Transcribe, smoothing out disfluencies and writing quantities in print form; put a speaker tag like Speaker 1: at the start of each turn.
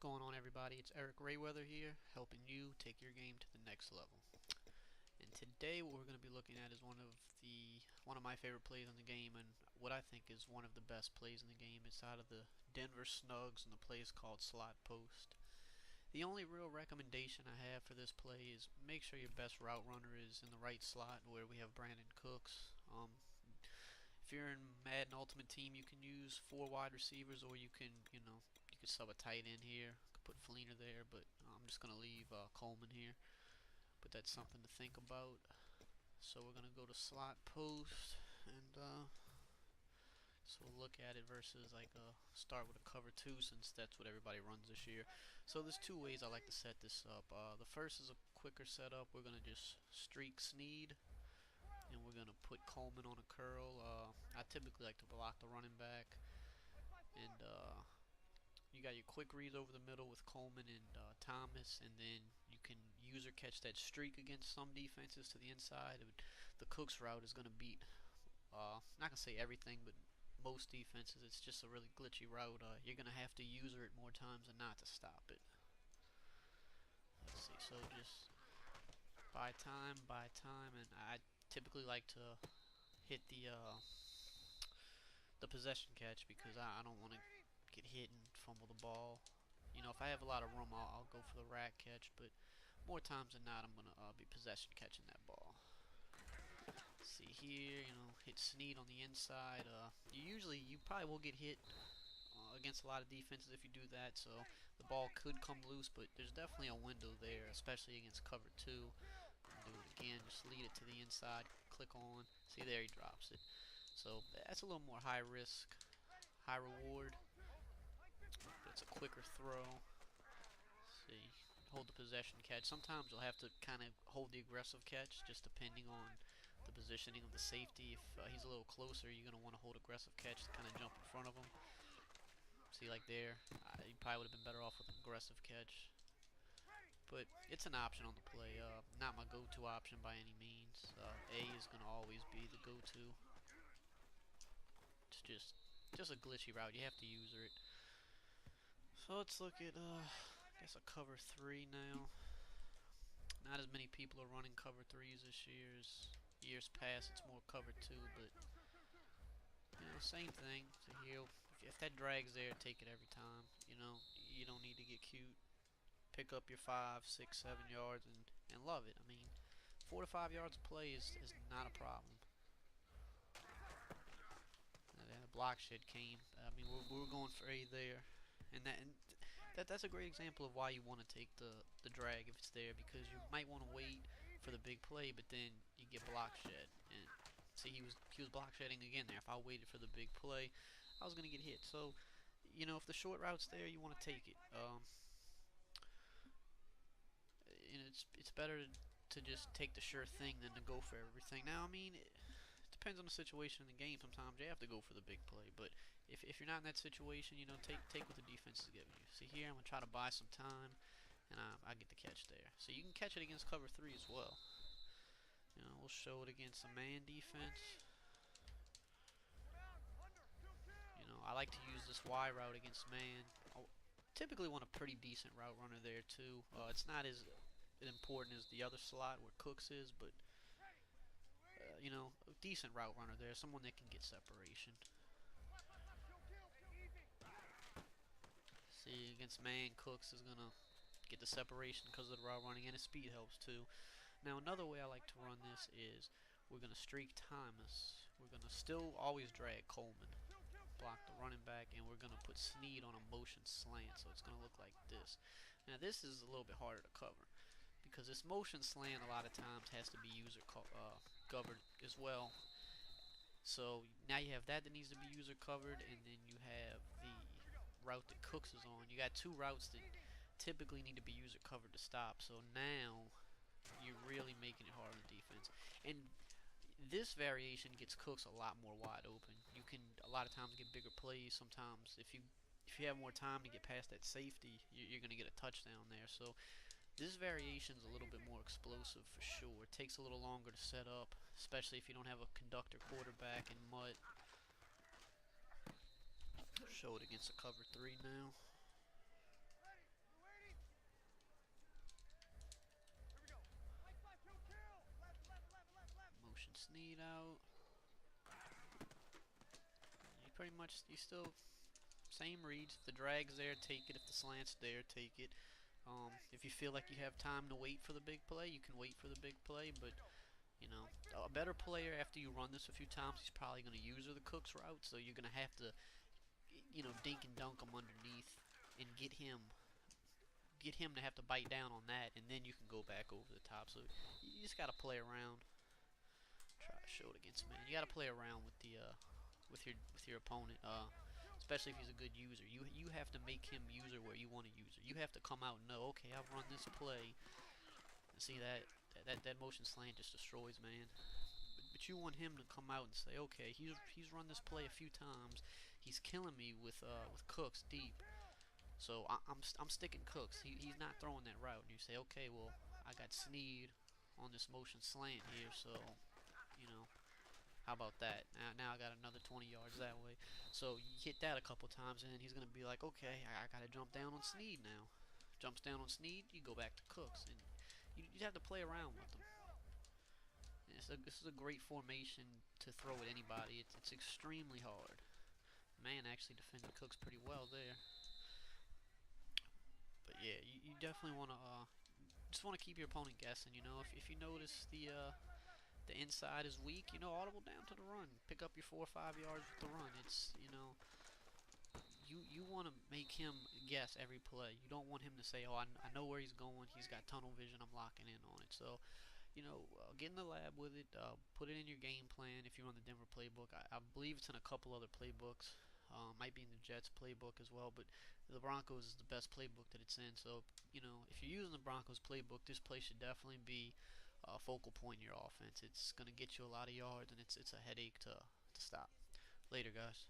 Speaker 1: Going on, everybody? It's Eric Rayweather here, helping you take your game to the next level. And today what we're going to be looking at is one of my favorite plays in the game, and what I think is one of the best plays in the game. It's out of the Denver Snugs, and the play is called slot post. The only real recommendation I have for this play is make sure your best route runner is in the right slot, where we have Brandon Cooks. If you're in Madden Ultimate Team, you can use 4 wide receivers, or you can sub a tight end here. Could put Fleener there, but I'm just gonna leave Coleman here. But that's something to think about. So we're gonna go to slot post, and so we'll look at it versus start with a cover 2, since that's what everybody runs this year. So there's 2 ways I like to set this up. The first is a quicker setup. We're gonna just streak Snead, and we're gonna put Coleman on a curl. I typically like to block the running back, and you got your quick reads over the middle with Coleman and Thomas, and then you can use or catch that streak against some defenses to the inside. The Cooks route is going to beat, not going to say everything, but most defenses. It's just a really glitchy route. You're going to have to user it more times than not to stop it. Let's see, so just buy time, and I typically like to hit the possession catch, because I don't want to get hit and fumble the ball. If I have a lot of room, I'll go for the rack catch, but more times than not, I'm going to be possession catching that ball. Let's see here, hit Snead on the inside. You probably will get hit against a lot of defenses if you do that, so the ball could come loose, but there's definitely a window there, especially against cover 2. Do it again, just lead it to the inside, click on, see there, he drops it. So that's a little more high risk, high reward, but it's a quicker throw. Let's see, hold the possession catch. Sometimes you'll have to kind of hold the aggressive catch, just depending on the positioning of the safety. If he's a little closer, you're going to want to hold aggressive catch to kind of jump in front of him. See, like there, you probably would have been better off with an aggressive catch. But it's an option on the play. Not my go-to option by any means. A is going to always be the go-to. It's just a glitchy route. You have to user it. So let's look at, I guess, a cover 3 now. Not as many people are running cover 3s this year as years past. It's more cover 2, but same thing. So here, if that drag's there, take it every time. You don't need to get cute. Pick up your 5, 6, 7 yards and love it. I mean, 4 to 5 yards of play is not a problem. And then the block shed came. I mean, we're going for A there. And that's a great example of why you want to take the drag if it's there, because you might want to wait for the big play, but then you get block shed. And see, he was block shedding again there. If I waited for the big play, I was gonna get hit. So, if the short route's there, you want to take it. It's better to just take the sure thing than to go for everything. Now, I mean, it depends on the situation in the game. Sometimes you have to go for the big play, but if you're not in that situation, take what the defense is giving you. See here, I'm gonna try to buy some time, and I get the catch there. So you can catch it against cover 3 as well. We'll show it against a man defense. I like to use this Y route against man. I typically want a pretty decent route runner there too. It's not as important as the other slot where Cooks is, but a decent route runner there, someone that can get separation. See, against man, Cooks is gonna get the separation because of the route running, and his speed helps too. Now, another way I like to run this is we're gonna streak Thomas. We're gonna still always drag Coleman, block the running back, and we're gonna put Snead on a motion slant, so it's gonna look like this. Now, this is a little bit harder to cover, because this motion slant a lot of times has to be user covered as well. So now you have that needs to be user covered, and then you have the route that Cooks is on. You got 2 routes that typically need to be user covered to stop. So now you're really making it hard on the defense. And this variation gets Cooks a lot more wide open. You can a lot of times get bigger plays. Sometimes if you have more time to get past that safety, you're going to get a touchdown there. So this variation is a little bit more explosive for sure. It takes a little longer to set up, especially if you don't have a conductor quarterback in Mutt. Show it against a cover 3 now. Sneed out. You pretty much, you still, same reads. If the drag's there, take it. If the slant's there, take it. If you feel like you have time to wait for the big play, you can wait for the big play, but you know, a better player after you run this a few times, he's probably going to use the cook's route, so you're going to have to, you know, dink and dunk him underneath and get him to have to bite down on that, and then you can go back over the top. So you just got to play around. Try to show it against man. You got to play around with the with your opponent. Especially if he's a good user. You have to make him user where you want to user. You have to come out and know, okay, I've run this play. And see that motion slant just destroys man. But you want him to come out and say, okay, he's run this play a few times. He's killing me with Cooks deep. So I'm sticking Cooks. He's not throwing that route. And you say, okay, well I got Sneed on this motion slant here, so you know, how about that? Now I got another 20 yards that way. So you hit that a couple times, and then he's gonna be like, okay, I gotta jump down on Sneed now. Jumps down on Sneed, you go back to Cooks, and you have to play around with them. This is a great formation to throw at anybody. It's extremely hard. Man actually defended Cooks pretty well there. But yeah, you definitely want to just want to keep your opponent guessing. You know, if you notice the inside is weak, you know, audible down to the run. Pick up your 4 or 5 yards with the run. It's, you know, you want to make him guess every play. You don't want him to say, oh, I know where he's going. He's got tunnel vision. I'm locking in on it. So, you know, get in the lab with it. Put it in your game plan if you're on the Denver playbook. I believe it's in a couple other playbooks. Might be in the Jets playbook as well, but the Broncos is the best playbook that it's in. So, you know, if you're using the Broncos playbook, this play should definitely be a focal point in your offense. It's going to get you a lot of yards, and it's a headache to stop. Later, guys.